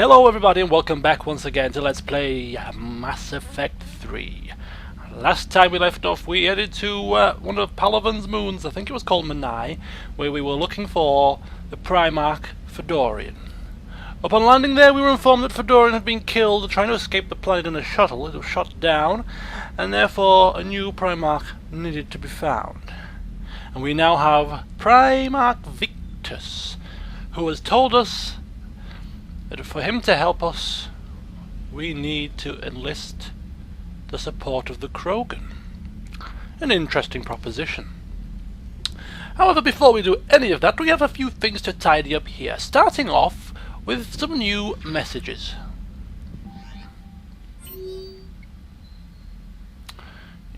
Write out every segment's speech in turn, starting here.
Hello everybody and welcome back once again to Let's Play Mass Effect 3. Last time we left off we headed to one of Palaven's moons, I think it was called Manai, where we were looking for the Primarch Fedorian. Upon landing there we were informed that Fedorian had been killed trying to escape the planet in a shuttle. It was shot down and therefore a new Primarch needed to be found. And we now have Primarch Victus, who has told us that for him to help us, we need to enlist the support of the Krogan. An interesting proposition. However, before we do any of that, we have a few things to tidy up here, starting off with some new messages.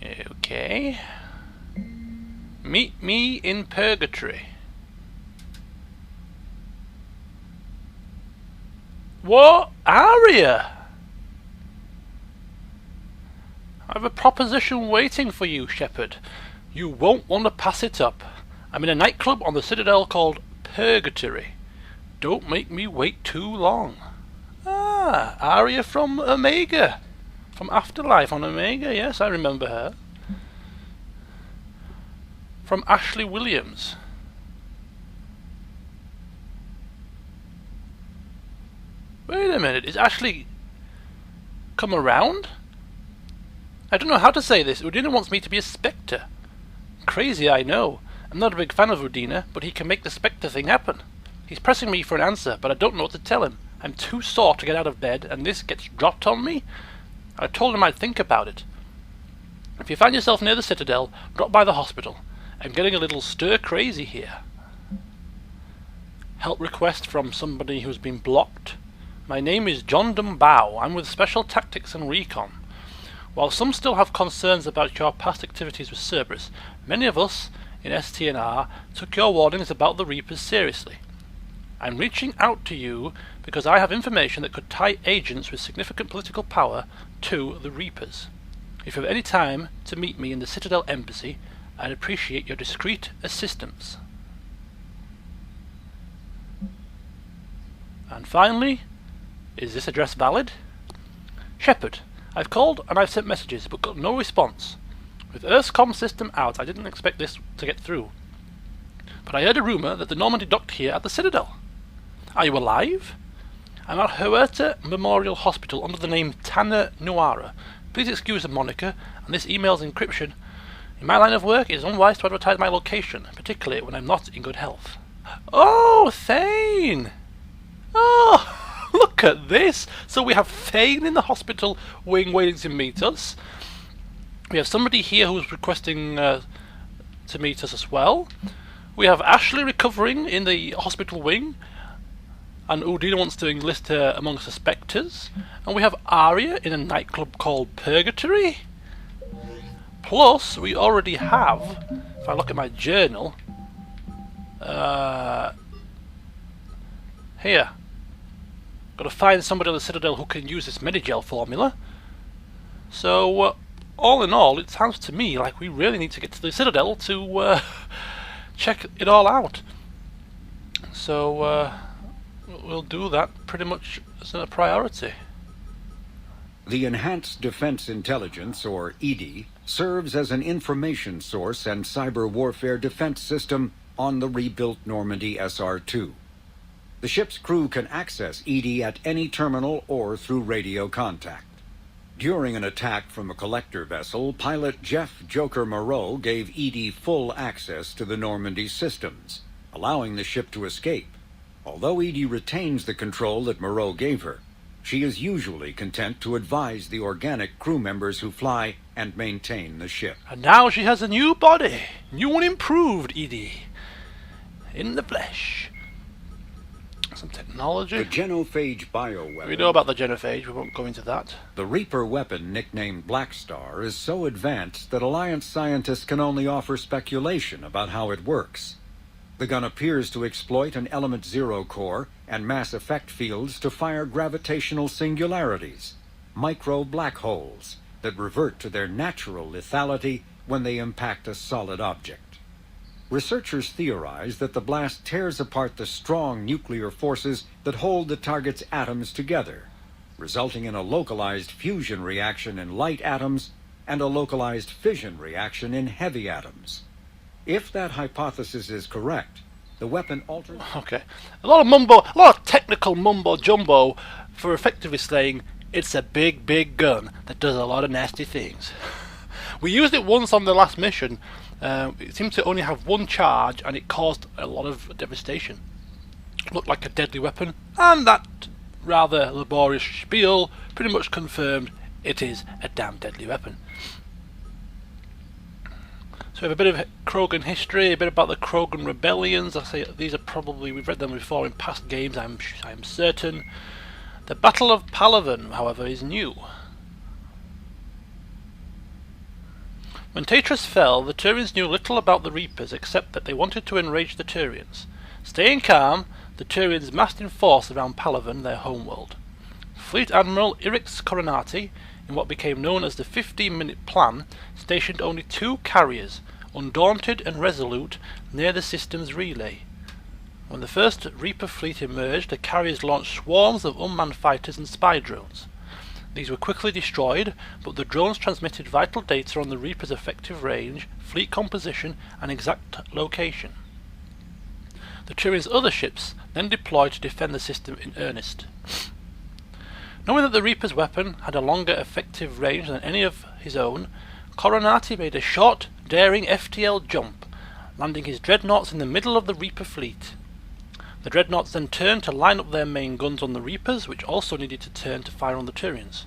Okay. Meet me in Purgatory. What? Aria? I have a proposition waiting for you, Shepard. You won't want to pass it up. I'm in a nightclub on the Citadel called Purgatory. Don't make me wait too long. Ah, Aria from Omega. From Afterlife on Omega, yes, I remember her. From Ashley Williams. Wait a minute, is Ashley come around? I don't know how to say this. Udina wants me to be a Spectre. Crazy, I know. I'm not a big fan of Udina, but he can make the Spectre thing happen. He's pressing me for an answer, but I don't know what to tell him. I'm too sore to get out of bed, and this gets dropped on me? I told him I'd think about it. If you find yourself near the Citadel, drop by the hospital. I'm getting a little stir-crazy here. Help request from somebody who's been blocked. My name is John Dumbao. I'm with Special Tactics and Recon. While some still have concerns about your past activities with Cerberus, many of us in STNR took your warnings about the Reapers seriously. I'm reaching out to you because I have information that could tie agents with significant political power to the Reapers. If you have any time to meet me in the Citadel Embassy, I'd appreciate your discreet assistance. And finally, is this address valid? Shepard, I've called and I've sent messages but got no response. With Earth's comm system out, I didn't expect this to get through. But I heard a rumour that the Normandy docked here at the Citadel. Are you alive? I'm at Huerta Memorial Hospital under the name Tanner Nuara. Please excuse the moniker and this email's encryption. In my line of work, it is unwise to advertise my location, particularly when I'm not in good health. Oh, Thane! Oh! Look at this! So we have Thane in the hospital wing waiting to meet us. We have somebody here who's requesting to meet us as well. We have Ashley recovering in the hospital wing. And Udina wants to enlist her amongst the Spectres. And we have Aria in a nightclub called Purgatory. Plus, we already have, if I look at my journal, here. Got to find somebody on the Citadel who can use this Medigel formula. So, all in all, it sounds to me like we really need to get to the Citadel to check it all out. So, we'll do that pretty much as a priority. The Enhanced Defense Intelligence, or EDI, serves as an information source and cyber warfare defense system on the rebuilt Normandy SR-2. The ship's crew can access EDI at any terminal or through radio contact. During an attack from a collector vessel, pilot Jeff Joker Moreau gave EDI full access to the Normandy systems, allowing the ship to escape. Although EDI retains the control that Moreau gave her, she is usually content to advise the organic crew members who fly and maintain the ship. And now she has a new body, new and improved EDI, in the flesh. Some technology. The genophage bioweapon. We know about the genophage, we won't go into that. The Reaper weapon, nicknamed Black Star, is so advanced that Alliance scientists can only offer speculation about how it works. The gun appears to exploit an Element Zero core and mass effect fields to fire gravitational singularities, micro black holes, that revert to their natural lethality when they impact a solid object. Researchers theorize that the blast tears apart the strong nuclear forces that hold the target's atoms together, resulting in a localized fusion reaction in light atoms and a localized fission reaction in heavy atoms. If that hypothesis is correct, the weapon alters... Okay. A lot of technical mumbo jumbo for effectively saying it's a big, big gun that does a lot of nasty things. We used it once on the last mission. It seemed to only have one charge and it caused a lot of devastation. Looked like a deadly weapon, and that rather laborious spiel pretty much confirmed it is a damn deadly weapon. So we have a bit of Krogan history, a bit about the Krogan rebellions. I say these are probably, we've read them before in past games, I'm certain. The Battle of Palaven, however, is new. When Tatris fell, the Turians knew little about the Reapers except that they wanted to enrage the Turians. Staying calm, the Turians massed in force around Palaven, their homeworld. Fleet Admiral Irix Coronati, in what became known as the 15-minute plan, stationed only 2 carriers, undaunted and resolute, near the system's relay. When the first Reaper fleet emerged, the carriers launched swarms of unmanned fighters and spy drones. These were quickly destroyed, but the drones transmitted vital data on the Reaper's effective range, fleet composition, and exact location. The Turians' other ships then deployed to defend the system in earnest. Knowing that the Reaper's weapon had a longer effective range than any of his own, Coronati made a short, daring FTL jump, landing his dreadnoughts in the middle of the Reaper fleet. The dreadnoughts then turned to line up their main guns on the Reapers, which also needed to turn to fire on the Turians.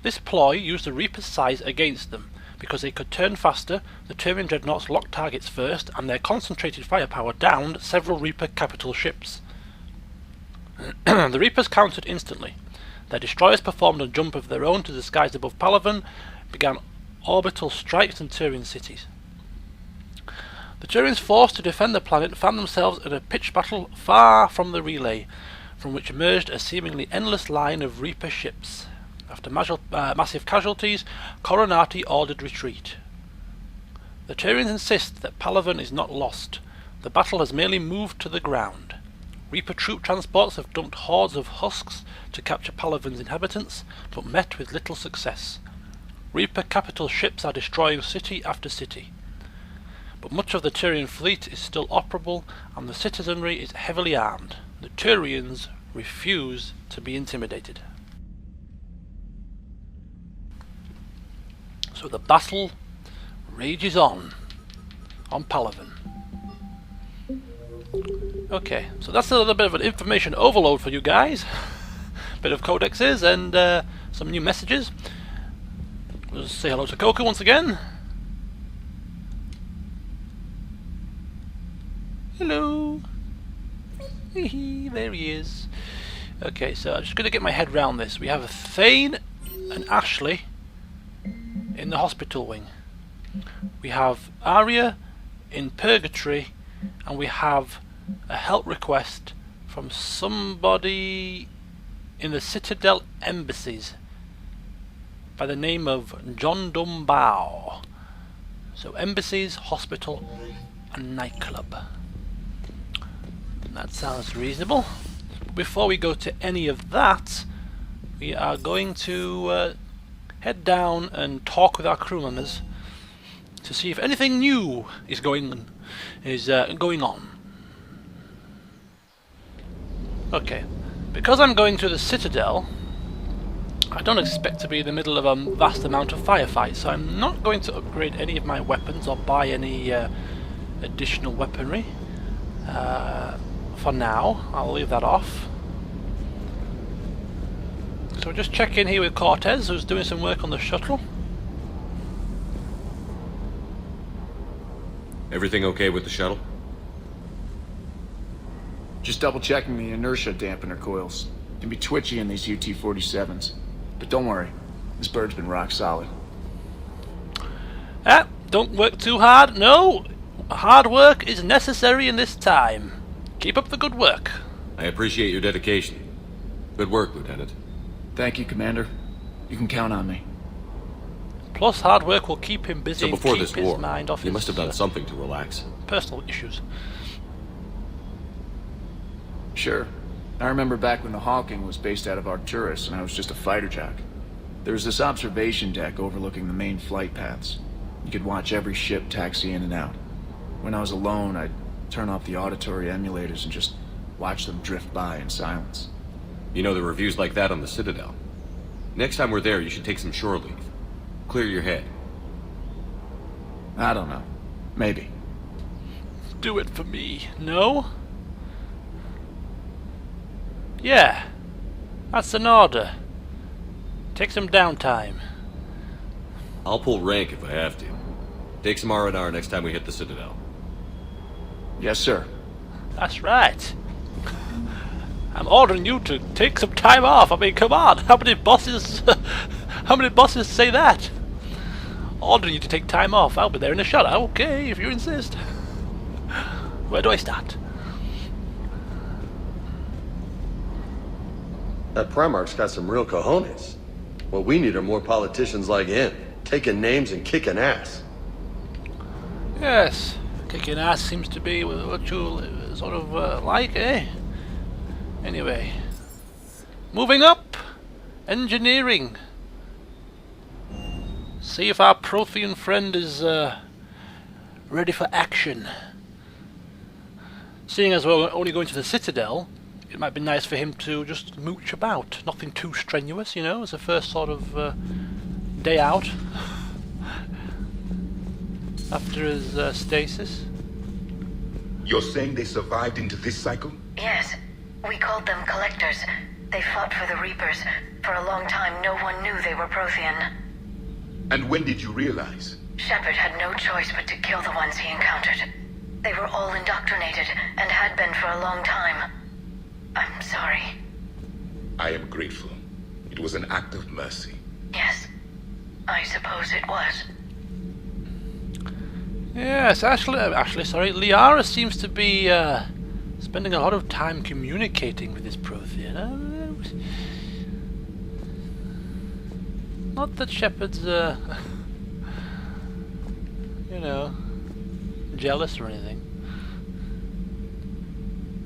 This ploy used the Reapers' size against them. Because they could turn faster, the Turian dreadnoughts locked targets first, and their concentrated firepower downed several Reaper capital ships. The Reapers countered instantly. Their destroyers performed a jump of their own to the skies above Palaven, began orbital strikes on Turian cities. The Turians forced to defend the planet found themselves in a pitched battle far from the relay, from which emerged a seemingly endless line of Reaper ships. After massive casualties, Coronati ordered retreat. The Turians insist that Palaven is not lost. The battle has merely moved to the ground. Reaper troop transports have dumped hordes of husks to capture Palaven's inhabitants, but met with little success. Reaper capital ships are destroying city after city. But much of the Turian fleet is still operable, and the citizenry is heavily armed. The Turians refuse to be intimidated. So the battle rages on Palaven. Okay, so that's a little bit of an information overload for you guys. Bit of codexes and some new messages. We'll say hello to Coco once again. Hello. There he is. Okay, so I'm just going to get my head round this. We have Thane and Ashley in the hospital wing. We have Arya in Purgatory, and we have a help request from somebody in the Citadel embassies by the name of John Dumbao. So embassies, hospital, and nightclub. That sounds reasonable. But before we go to any of that, we are going to head down and talk with our crew members to see if anything new is going on. Okay, because I'm going to the Citadel, I don't expect to be in the middle of a vast amount of firefights, so I'm not going to upgrade any of my weapons or buy any additional weaponry. For now, I'll leave that off. So we'll just check in here with Cortez, who's doing some work on the shuttle. Everything okay with the shuttle? Just double checking the inertia dampener coils. Can be twitchy in these UT-47s. But don't worry, this bird's been rock solid. Don't work too hard. No, hard work is necessary in this time. Keep up the good work. I appreciate your dedication. Good work, Lieutenant. Thank you, Commander. You can count on me. Plus, hard work will keep him busy So and before keep this his war, mind off you his must have done something to relax. personal issues. Sure. I remember back when the Hawking was based out of Arcturus and I was just a fighter jock. There was this observation deck overlooking the main flight paths. You could watch every ship taxi in and out. When I was alone, I'd turn off the auditory emulators and just watch them drift by in silence. You know, there are views like that on the Citadel. Next time we're there, you should take some shore leave. Clear your head. I don't know. Maybe. Do it for me. No? Yeah. That's an order. Take some downtime. I'll pull rank if I have to. Take some R&R next time we hit the Citadel. Yes, sir. That's right. I'm ordering you to take some time off. I mean, come on. How many bosses say that? Ordering you to take time off. I'll be there in a shot. Okay, if you insist. Where do I start? That Primarch's got some real cojones. What we need are more politicians like him, taking names and kicking ass. Yes, kicking ass seems to be what you sort of like, eh? Anyway, moving up, engineering. See if our Prothean friend is ready for action. Seeing as we're only going to the Citadel, it might be nice for him to just mooch about. Nothing too strenuous, you know, as a first sort of day out after his stasis. You're saying they survived into this cycle? Yes. We called them Collectors. They fought for the Reapers. For a long time, no one knew they were Prothean. And when did you realize? Shepard had no choice but to kill the ones he encountered. They were all indoctrinated, and had been for a long time. I'm sorry. I am grateful. It was an act of mercy. Yes, I suppose it was. Yes, Liara seems to be spending a lot of time communicating with this Prothean. Not that Shepard's, you know, jealous or anything.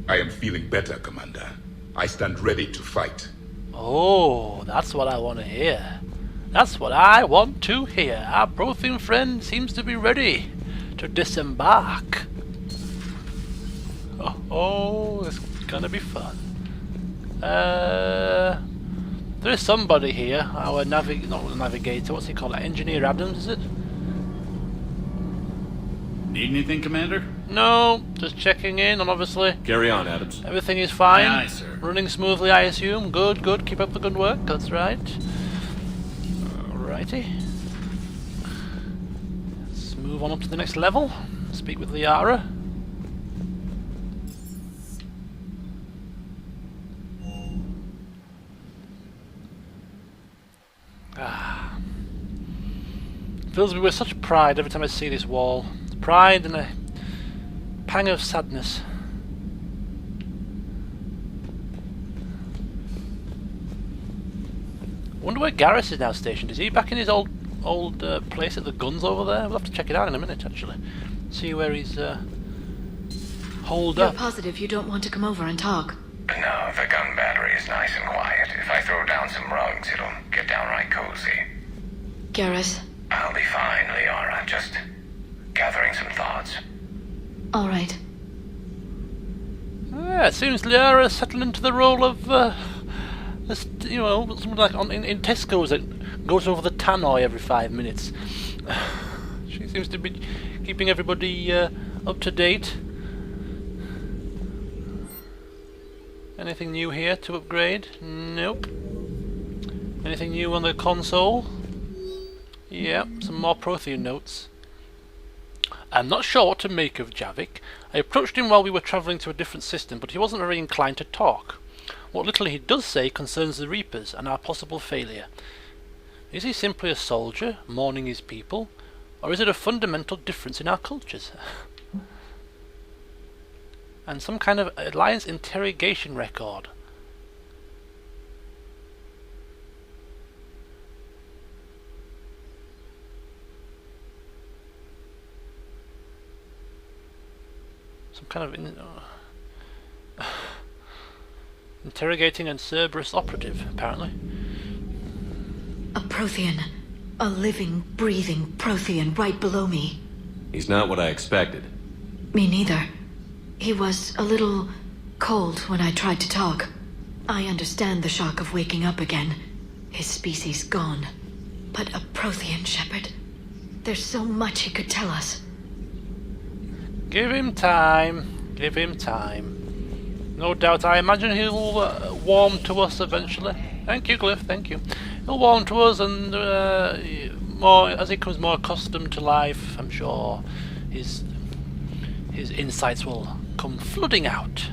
I am feeling better, Commander. I stand ready to fight. Oh, that's what I want to hear. That's what I want to hear. Our Prothean friend seems to be ready to disembark. Oh, it's gonna be fun. There is somebody here. Our navigator. What's he called? Engineer Adams, is it? Need anything, Commander? No, just checking in. And obviously, Carry on, Adams. everything is fine. Aye, aye, sir. Running smoothly, I assume. Good, good. Keep up the good work. That's right. Alrighty. Let's move on up to the next level. Speak with Liara. Fills me with such pride every time I see this wall. Pride and a pang of sadness. I wonder where Garrus is now stationed. Is he back in his old place at the guns over there? We'll have to check it out in a minute, actually. See where he's holed You're up. positive you don't want to come over and talk? No, the gun battery is nice and quiet. If I throw down some rugs, it'll get downright cozy. Garrus? I'll be fine, Liara. Just gathering some thoughts. All right. Yeah, it seems Liara settled into the role of, you know, something like in Tesco's that goes over the tannoy every 5 minutes. She seems to be keeping everybody up to date. Anything new here to upgrade? Nope. Anything new on the console? Yep, some more Prothean notes. I'm not sure what to make of Javik. I approached him while we were travelling to a different system, but he wasn't very inclined to talk. What little he does say concerns the Reapers and our possible failure. Is he simply a soldier, mourning his people, or is it a fundamental difference in our cultures? And some kind of Alliance interrogation record. Some kind of interrogating a Cerberus operative, apparently. A Prothean. A living, breathing Prothean right below me. He's not what I expected. Me neither. He was a little cold when I tried to talk. I understand the shock of waking up again. His species gone. But a Prothean, Shepard. There's so much he could tell us. Give him time. Give him time. No doubt, I imagine he'll warm to us eventually. Thank you, Glyph, thank you. He'll warm to us, and more as he becomes more accustomed to life, I'm sure his insights will come flooding out.